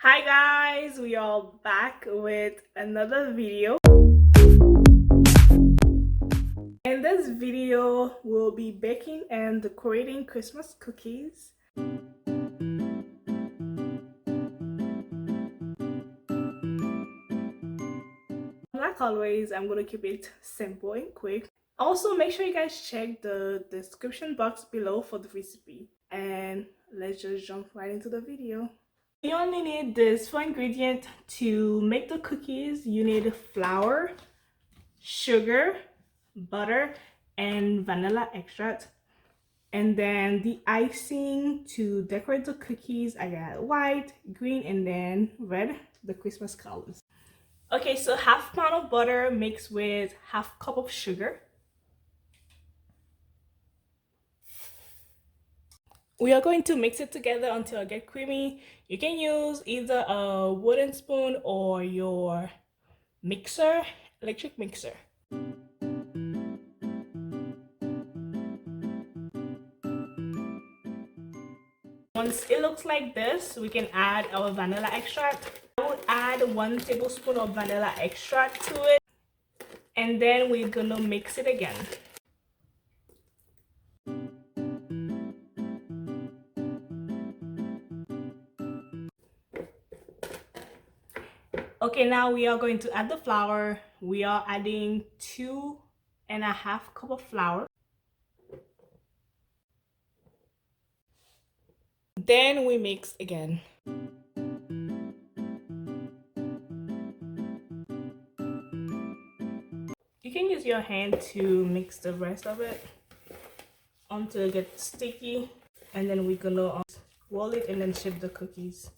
Hi guys, we are back with another video. In this video, we'll be baking and decorating Christmas cookies. Like always, I'm going to keep it simple and quick. Also, make sure you guys check the description box below for the recipe. And let's just jump right into the video. You only need this 4 ingredients to make the cookies. You need flour, sugar, butter, and vanilla extract. And then the icing to decorate the cookies, I got white, green, and then red, the Christmas colors. Okay, so half pound of butter mixed with half cup of sugar. We are going to mix it together until it gets creamy. You can use either a wooden spoon or your mixer, electric mixer. Once it looks like this, we can add our vanilla extract. I would add 1 tablespoon of vanilla extract to it, and then we're gonna mix it again. Okay, now we are going to add the flour. We are adding 2.5 cups of flour. Then we mix again. You can use your hand to mix the rest of it until it gets sticky, and then we're gonna roll it and then shape the cookies.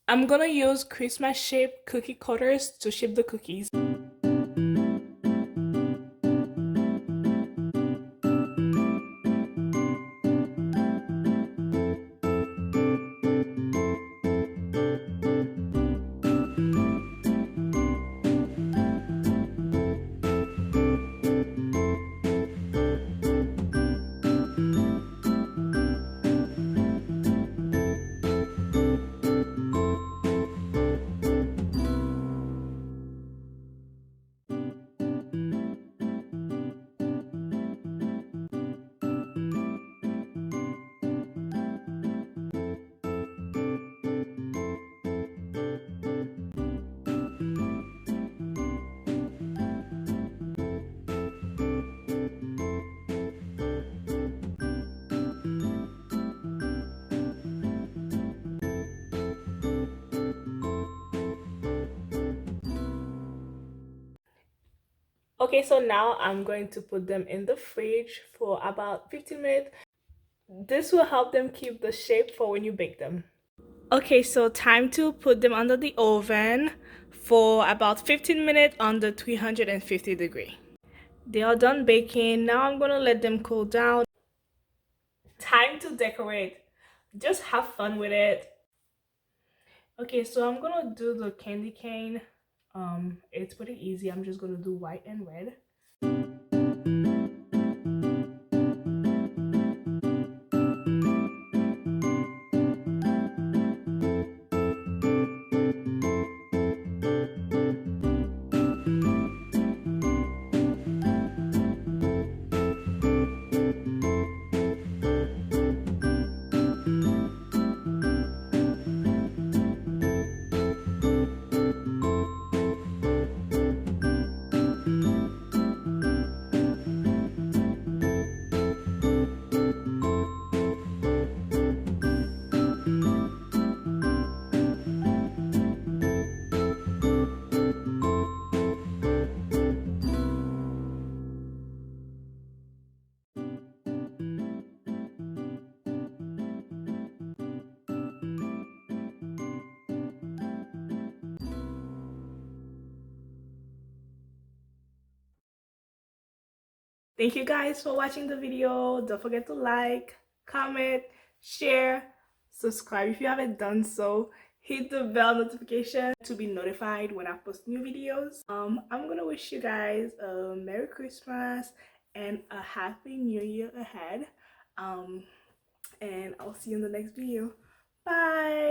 I'm gonna use Christmas shaped cookie cutters to shape the cookies. Okay, so now I'm going to put them in the fridge for about 15 minutes. This will help them keep the shape for when you bake them. Okay, so time to put them under the oven for about 15 minutes under 350 degrees. They are done baking. Now I'm gonna let them cool down. Time to decorate. Just have fun with it. Okay, so I'm gonna do the candy cane. It's pretty easy. I'm just gonna do white and red. Thank you guys for watching the video. Don't forget to like, comment, share, subscribe if you haven't done so. Hit the bell notification to be notified when I post new videos. I'm gonna wish you guys a Merry Christmas and a Happy New Year ahead. And I'll see you in the next video. Bye.